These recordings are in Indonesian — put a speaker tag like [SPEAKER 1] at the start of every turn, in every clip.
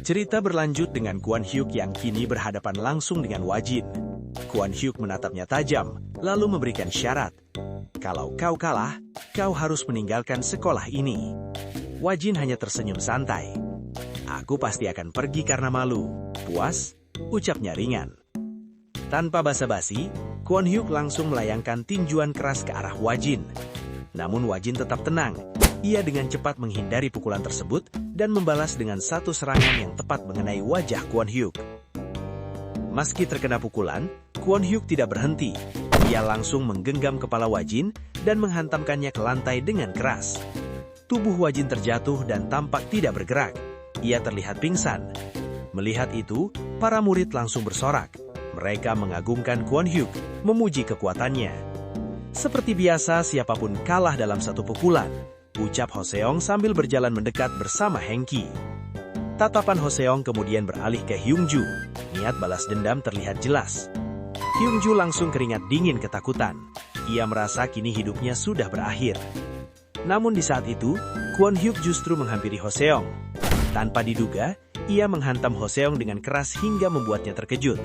[SPEAKER 1] Cerita berlanjut dengan Kwon Hyuk yang kini berhadapan langsung dengan Wajin. Kwon Hyuk menatapnya tajam, lalu memberikan syarat. Kalau kau kalah, kau harus meninggalkan sekolah ini. Wajin hanya tersenyum santai. Aku pasti akan pergi karena malu. Puas? Ucapnya ringan. Tanpa basa-basi, Kwon Hyuk langsung melayangkan tinjuan keras ke arah Wajin. Namun Wajin tetap tenang. Ia dengan cepat menghindari pukulan tersebut dan membalas dengan satu serangan yang tepat mengenai wajah Kwon Hyuk. Meski terkena pukulan, Kwon Hyuk tidak berhenti. Ia langsung menggenggam kepala Wajin dan menghantamkannya ke lantai dengan keras. Tubuh Wajin terjatuh dan tampak tidak bergerak. Ia terlihat pingsan. Melihat itu, para murid langsung bersorak. Mereka mengagungkan Kwon Hyuk, memuji kekuatannya. Seperti biasa, siapapun kalah dalam satu pukulan, ucap Hoseong sambil berjalan mendekat bersama Hengki. Tatapan Hoseong kemudian beralih ke Hyungju. Niat balas dendam terlihat jelas. Hyungju langsung keringat dingin ketakutan. Ia merasa kini hidupnya sudah berakhir. Namun di saat itu, Kwon Hyuk justru menghampiri Hoseong. Tanpa diduga, ia menghantam Hoseong dengan keras hingga membuatnya terkejut.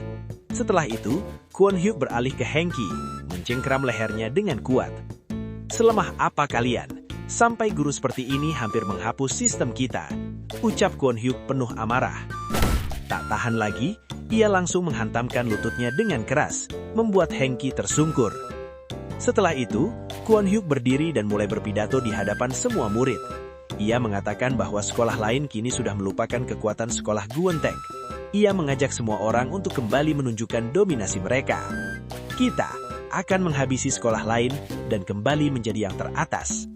[SPEAKER 1] Setelah itu, Kwon Hyuk beralih ke Hengki, mencengkram lehernya dengan kuat. "Selemah apa kalian? Sampai guru seperti ini hampir menghapus sistem kita," ucap Kwon Hyuk penuh amarah. Tak tahan lagi, ia langsung menghantamkan lututnya dengan keras, membuat Hengki tersungkur. Setelah itu, Kwon Hyuk berdiri dan mulai berpidato di hadapan semua murid. Ia mengatakan bahwa sekolah lain kini sudah melupakan kekuatan sekolah Gwontaek. Ia mengajak semua orang untuk kembali menunjukkan dominasi mereka. "Kita akan menghabisi sekolah lain dan kembali menjadi yang teratas."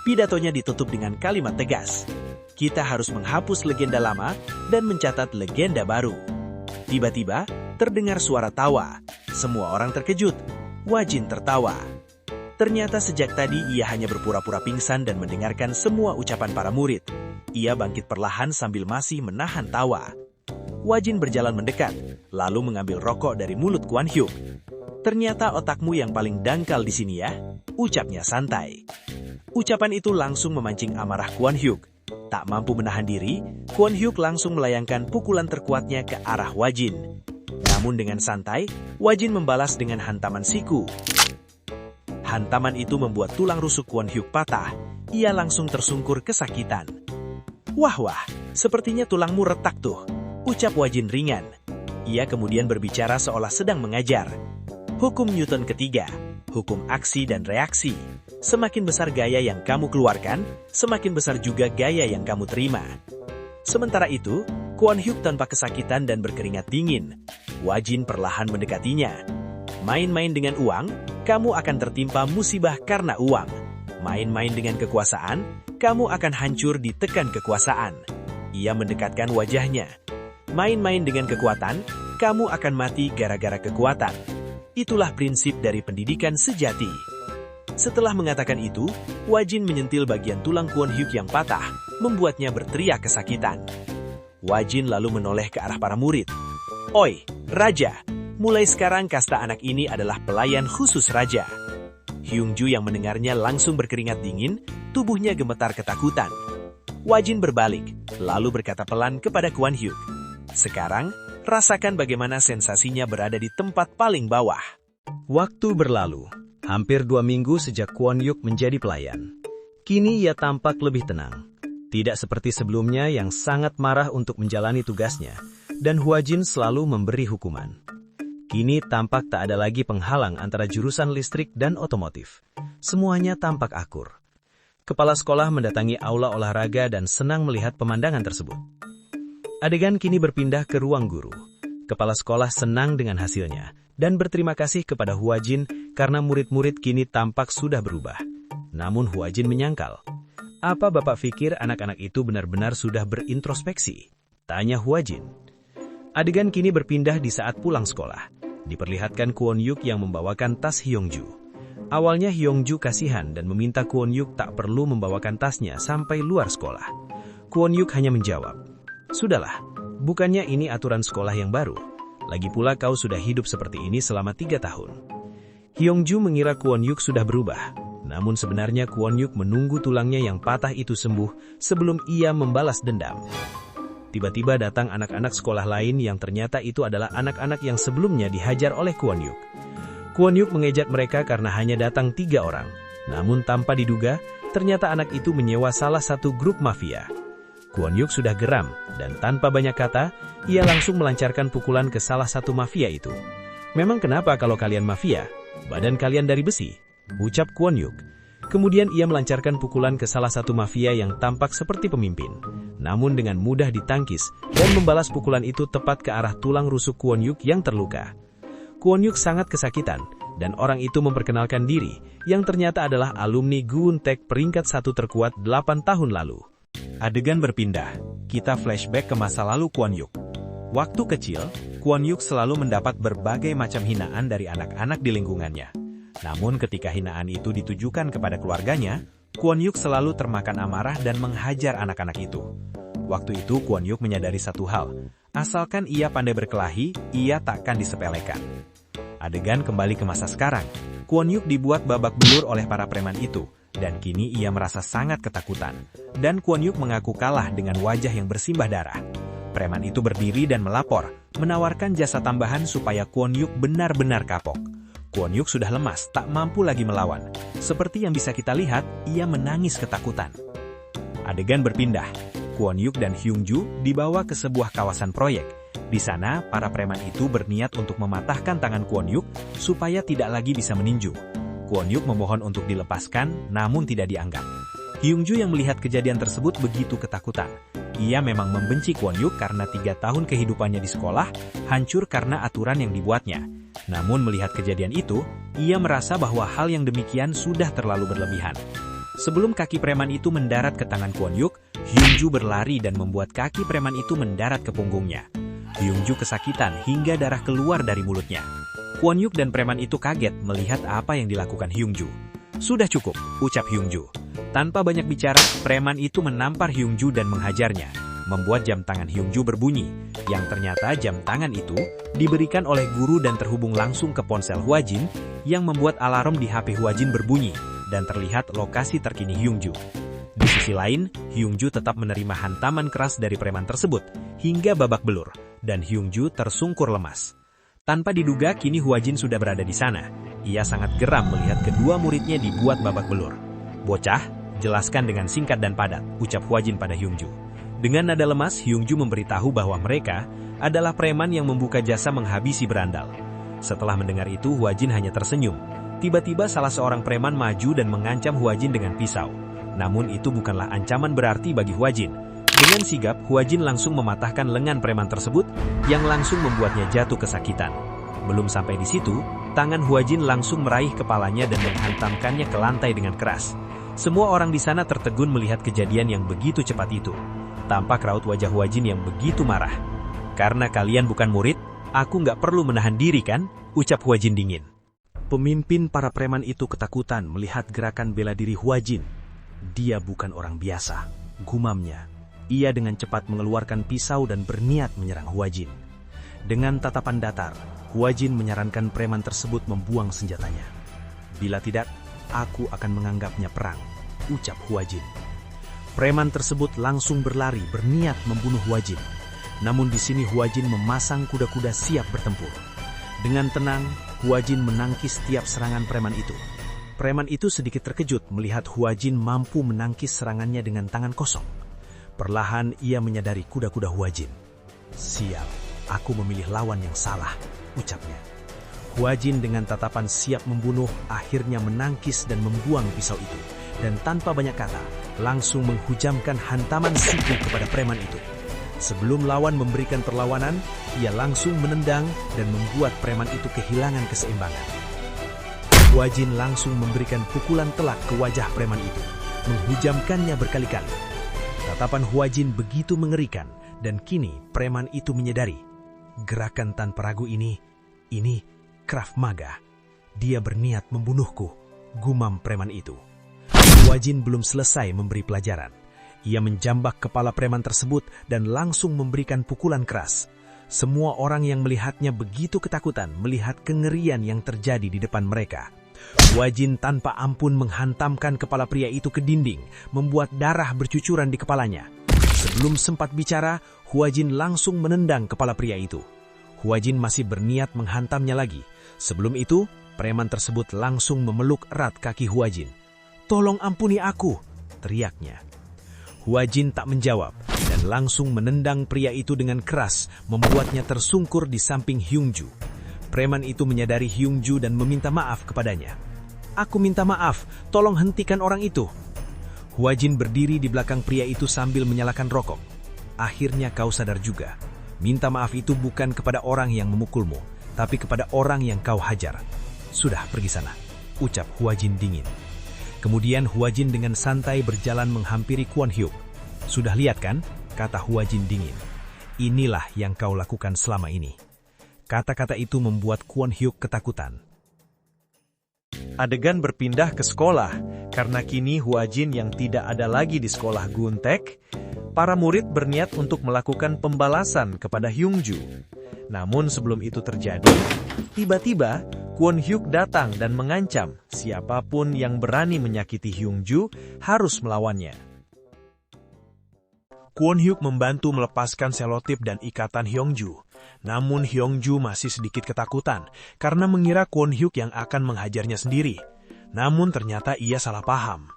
[SPEAKER 1] Pidatonya ditutup dengan kalimat tegas. "Kita harus menghapus legenda lama dan mencatat legenda baru." Tiba-tiba, terdengar suara tawa. Semua orang terkejut. Wajin tertawa. Ternyata sejak tadi ia hanya berpura-pura pingsan dan mendengarkan semua ucapan para murid. Ia bangkit perlahan sambil masih menahan tawa. Wajin berjalan mendekat, lalu mengambil rokok dari mulut Kwon Hyuk. "Ternyata otakmu yang paling dangkal di sini ya," ucapnya santai. Ucapan itu langsung memancing amarah Kwon Hyuk. Tak mampu menahan diri, Kwon Hyuk langsung melayangkan pukulan terkuatnya ke arah Wajin. Namun dengan santai, Wajin membalas dengan hantaman siku. Hantaman itu membuat tulang rusuk Kwon Hyuk patah. Ia langsung tersungkur kesakitan. Wah, sepertinya tulangmu retak tuh," ucap Wajin ringan. Ia kemudian berbicara seolah sedang mengajar. "Hukum Newton ketiga, hukum aksi dan reaksi. Semakin besar gaya yang kamu keluarkan, semakin besar juga gaya yang kamu terima." Sementara itu, Kwon Hyuk tanpa kesakitan dan berkeringat dingin. Wajin perlahan mendekatinya. "Main-main dengan uang, kamu akan tertimpa musibah karena uang. Main-main dengan kekuasaan, kamu akan hancur ditekan kekuasaan." Ia mendekatkan wajahnya. "Main-main dengan kekuatan, kamu akan mati gara-gara kekuatan. Itulah prinsip dari pendidikan sejati." Setelah mengatakan itu, Wajin menyentil bagian tulang Kwon Hyuk yang patah, membuatnya berteriak kesakitan. Wajin lalu menoleh ke arah para murid. "Oi, Raja, mulai sekarang kasta anak ini adalah pelayan khusus Raja." Hyungju yang mendengarnya langsung berkeringat dingin, tubuhnya gemetar ketakutan. Wajin berbalik, lalu berkata pelan kepada Kwon Hyuk. "Sekarang, rasakan bagaimana sensasinya berada di tempat paling bawah." Waktu berlalu. Hampir 2 minggu sejak Kwon Hyuk menjadi pelayan. Kini ia tampak lebih tenang. Tidak seperti sebelumnya yang sangat marah untuk menjalani tugasnya, dan Wajin selalu memberi hukuman. Kini tampak tak ada lagi penghalang antara jurusan listrik dan otomotif. Semuanya tampak akur. Kepala sekolah mendatangi aula olahraga dan senang melihat pemandangan tersebut. Adegan kini berpindah ke ruang guru. Kepala sekolah senang dengan hasilnya dan berterima kasih kepada Wajin karena murid-murid kini tampak sudah berubah. Namun Wajin menyangkal. "Apa Bapak pikir anak-anak itu benar-benar sudah berintrospeksi?" tanya Wajin. Adegan kini berpindah di saat pulang sekolah. Diperlihatkan Kwon Hyuk yang membawakan tas Hyungju. Awalnya Hyungju kasihan dan meminta Kwon Hyuk tak perlu membawakan tasnya sampai luar sekolah. Kwon Hyuk hanya menjawab, "Sudahlah, bukannya ini aturan sekolah yang baru. Lagi pula kau sudah hidup seperti ini selama 3 tahun. Hyungju mengira Kwon Hyuk sudah berubah. Namun sebenarnya Kwon Hyuk menunggu tulangnya yang patah itu sembuh sebelum ia membalas dendam. tiba-tiba datang anak-anak sekolah lain yang ternyata itu adalah anak-anak yang sebelumnya dihajar oleh Kwon Yuk. Kwon Yuk mengejek mereka karena hanya datang 3 orang. Namun tanpa diduga, ternyata anak itu menyewa salah satu grup mafia. Kwon Yuk sudah geram, dan tanpa banyak kata, ia langsung melancarkan pukulan ke salah satu mafia itu. "Memang kenapa kalau kalian mafia? Badan kalian dari besi," ucap Kwon Yuk. Kemudian ia melancarkan pukulan ke salah satu mafia yang tampak seperti pemimpin. Namun dengan mudah ditangkis dan membalas pukulan itu tepat ke arah tulang rusuk Kwon Yuk yang terluka. Kwon Yuk sangat kesakitan, dan orang itu memperkenalkan diri, yang ternyata adalah alumni Guwon-taek peringkat 1 terkuat 8 tahun lalu. Adegan berpindah, kita flashback ke masa lalu Kwon Yuk. Waktu kecil, Kwon Yuk selalu mendapat berbagai macam hinaan dari anak-anak di lingkungannya. Namun ketika hinaan itu ditujukan kepada keluarganya, Kwon Yuk selalu termakan amarah dan menghajar anak-anak itu. Waktu itu Kwon Yuk menyadari satu hal, asalkan ia pandai berkelahi, ia takkan disepelekan. Adegan kembali ke masa sekarang, Kwon Yuk dibuat babak belur oleh para preman itu, dan kini ia merasa sangat ketakutan. Dan Kwon Yuk mengaku kalah dengan wajah yang bersimbah darah. Preman itu berdiri dan melapor, menawarkan jasa tambahan supaya Kwon Yuk benar-benar kapok. Kwon Yuk sudah lemas, tak mampu lagi melawan. Seperti yang bisa kita lihat, ia menangis ketakutan. Adegan berpindah. Kwon Yuk dan Hyung Ju dibawa ke sebuah kawasan proyek. Di sana, para preman itu berniat untuk mematahkan tangan Kwon Yuk supaya tidak lagi bisa meninju. Kwon Yuk memohon untuk dilepaskan, namun tidak dianggap. Hyung Ju yang melihat kejadian tersebut begitu ketakutan. Ia memang membenci Kwon Yuk karena 3 tahun kehidupannya di sekolah hancur karena aturan yang dibuatnya. Namun melihat kejadian itu, ia merasa bahwa hal yang demikian sudah terlalu berlebihan. Sebelum kaki preman itu mendarat ke tangan Kwon Yuk, Hyung Ju berlari dan membuat kaki preman itu mendarat ke punggungnya. Hyung Ju kesakitan hingga darah keluar dari mulutnya. Kwon Yuk dan preman itu kaget melihat apa yang dilakukan Hyung Ju. "Sudah cukup," ucap Hyung Ju. Tanpa banyak bicara, preman itu menampar Hyung Ju dan menghajarnya, membuat jam tangan Hyung Ju berbunyi, yang ternyata jam tangan itu diberikan oleh guru dan terhubung langsung ke ponsel Hwa Jin, yang membuat alarm di HP Hwa Jin berbunyi, dan terlihat lokasi terkini Hyung Ju. Di sisi lain, Hyung Ju tetap menerima hantaman keras dari preman tersebut, hingga babak belur, dan Hyung Ju tersungkur lemas. Tanpa diduga, kini Hwa Jin sudah berada di sana. Ia sangat geram melihat kedua muridnya dibuat babak belur. "Bocah, jelaskan dengan singkat dan padat," ucap Hwa Jin pada Hyung Ju. Dengan nada lemas, Hyung Ju memberitahu bahwa mereka adalah preman yang membuka jasa menghabisi berandal. Setelah mendengar itu, Hwa Jin hanya tersenyum. Tiba-tiba salah seorang preman maju dan mengancam Hwa Jin dengan pisau. Namun itu bukanlah ancaman berarti bagi Hwa Jin. Dengan sigap, Hwa Jin langsung mematahkan lengan preman tersebut, yang langsung membuatnya jatuh kesakitan. Belum sampai di situ, tangan Hwa Jin langsung meraih kepalanya dan menghantamkannya ke lantai dengan keras. Semua orang di sana tertegun melihat kejadian yang begitu cepat itu. Tampak raut wajah Hwa Jin yang begitu marah. "Karena kalian bukan murid, aku nggak perlu menahan diri kan?" ucap Hwa Jin dingin. Pemimpin para preman itu ketakutan melihat gerakan bela diri Hwa Jin. "Dia bukan orang biasa," gumamnya. Ia dengan cepat mengeluarkan pisau dan berniat menyerang Hwa Jin. Dengan tatapan datar, Hwa Jin menyarankan preman tersebut membuang senjatanya. "Bila tidak, aku akan menganggapnya perang," ucap Hwa Jin. Preman tersebut langsung berlari berniat membunuh Hwa Jin. Namun di sini Hwa Jin memasang kuda-kuda siap bertempur. Dengan tenang, Hwa Jin menangkis setiap serangan preman itu. Preman itu sedikit terkejut melihat Hwa Jin mampu menangkis serangannya dengan tangan kosong. Perlahan ia menyadari kuda-kuda Hwa Jin. "Sial, aku memilih lawan yang salah," ucapnya. Hwa Jin dengan tatapan siap membunuh akhirnya menangkis dan membuang pisau itu. Dan tanpa banyak kata, langsung menghujamkan hantaman siku kepada preman itu. Sebelum lawan memberikan perlawanan, ia langsung menendang dan membuat preman itu kehilangan keseimbangan. Hwa Jin langsung memberikan pukulan telak ke wajah preman itu, menghujamkannya berkali-kali. Tatapan Hwa Jin begitu mengerikan, dan kini preman itu menyadari, gerakan tanpa ragu ini Krav Maga. Dia berniat membunuhku, gumam preman itu. Hwa Jin belum selesai memberi pelajaran. Ia menjambak kepala preman tersebut dan langsung memberikan pukulan keras. Semua orang yang melihatnya begitu ketakutan melihat kengerian yang terjadi di depan mereka. Hwa Jin tanpa ampun menghantamkan kepala pria itu ke dinding, membuat darah bercucuran di kepalanya. Sebelum sempat bicara, Huajin langsung menendang kepala pria itu. Huajin masih berniat menghantamnya lagi. Sebelum itu, preman tersebut langsung memeluk erat kaki Huajin. "Tolong ampuni aku," teriaknya. Huajin tak menjawab dan langsung menendang pria itu dengan keras, membuatnya tersungkur di samping Hyungju. Preman itu menyadari Hyungju dan meminta maaf kepadanya. "Aku minta maaf, tolong hentikan orang itu." Huajin berdiri di belakang pria itu sambil menyalakan rokok. "Akhirnya kau sadar juga. Minta maaf itu bukan kepada orang yang memukulmu, tapi kepada orang yang kau hajar. Sudah, pergi sana," ucap Huajin dingin. Kemudian Huajin dengan santai berjalan menghampiri Kwon Hyuk. "Sudah lihat kan?" kata Huajin dingin. "Inilah yang kau lakukan selama ini." Kata-kata itu membuat Kwon Hyuk ketakutan.
[SPEAKER 2] Adegan berpindah ke sekolah, karena kini Huajin yang tidak ada lagi di sekolah Guntek, para murid berniat untuk melakukan pembalasan kepada Hyungju. Namun sebelum itu terjadi, tiba-tiba Kwon Hyuk datang dan mengancam siapapun yang berani menyakiti Hyungju harus melawannya.
[SPEAKER 1] Kwon Hyuk membantu melepaskan selotip dan ikatan Hyungju. Namun Hyungju masih sedikit ketakutan karena mengira Kwon Hyuk yang akan menghajarnya sendiri. Namun ternyata ia salah paham.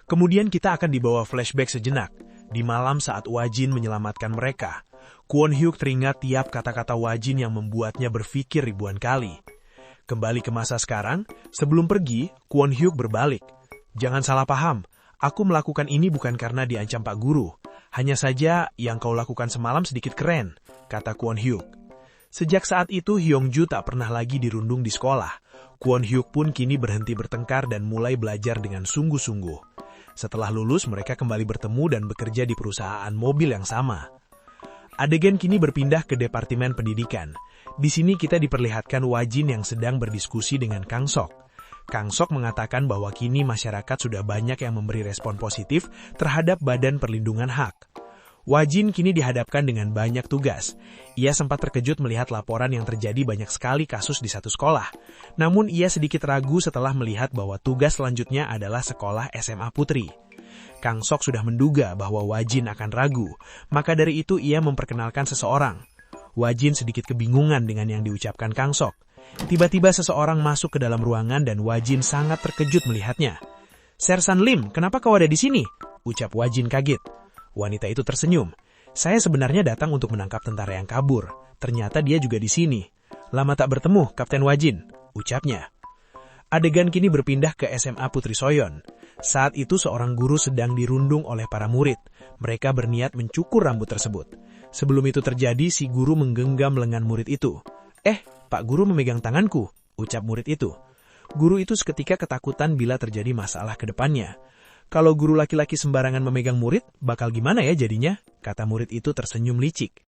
[SPEAKER 1] Kemudian kita akan dibawa flashback sejenak. Di malam saat Wajin menyelamatkan mereka, Kwon Hyuk teringat tiap kata-kata Wajin yang membuatnya berpikir ribuan kali. Kembali ke masa sekarang, sebelum pergi, Kwon Hyuk berbalik. "Jangan salah paham, aku melakukan ini bukan karena diancam Pak Guru. Hanya saja yang kau lakukan semalam sedikit keren," kata Kwon Hyuk. Sejak saat itu Hyungju tak pernah lagi dirundung di sekolah. Kwon Hyuk pun kini berhenti bertengkar dan mulai belajar dengan sungguh-sungguh. Setelah lulus mereka kembali bertemu dan bekerja di perusahaan mobil yang sama. Adegan kini berpindah ke Departemen Pendidikan. Di sini kita diperlihatkan Wajin yang sedang berdiskusi dengan Kang Sok. Kang Sok mengatakan bahwa kini masyarakat sudah banyak yang memberi respon positif terhadap Badan Perlindungan Hak. Wajin kini dihadapkan dengan banyak tugas. Ia sempat terkejut melihat laporan yang terjadi banyak sekali kasus di satu sekolah. Namun ia sedikit ragu setelah melihat bahwa tugas selanjutnya adalah sekolah SMA Putri. Kang Sok sudah menduga bahwa Wajin akan ragu, maka dari itu ia memperkenalkan seseorang. Wajin sedikit kebingungan dengan yang diucapkan Kang Sok. Tiba-tiba seseorang masuk ke dalam ruangan dan Wajin sangat terkejut melihatnya. "Sersan Lim, kenapa kau ada di sini?" ucap Wajin kaget. Wanita itu tersenyum. "Saya sebenarnya datang untuk menangkap tentara yang kabur. Ternyata dia juga di sini. Lama tak bertemu, Kapten Wajin," ucapnya. Adegan kini berpindah ke SMA Putri Soyeon. Saat itu seorang guru sedang dirundung oleh para murid. Mereka berniat mencukur rambut tersebut. Sebelum itu terjadi, si guru menggenggam lengan murid itu. Pak Guru memegang tanganku," ucap murid itu. Guru itu seketika ketakutan bila terjadi masalah ke depannya. "Kalau guru laki-laki sembarangan memegang murid, bakal gimana ya jadinya?" kata murid itu tersenyum licik.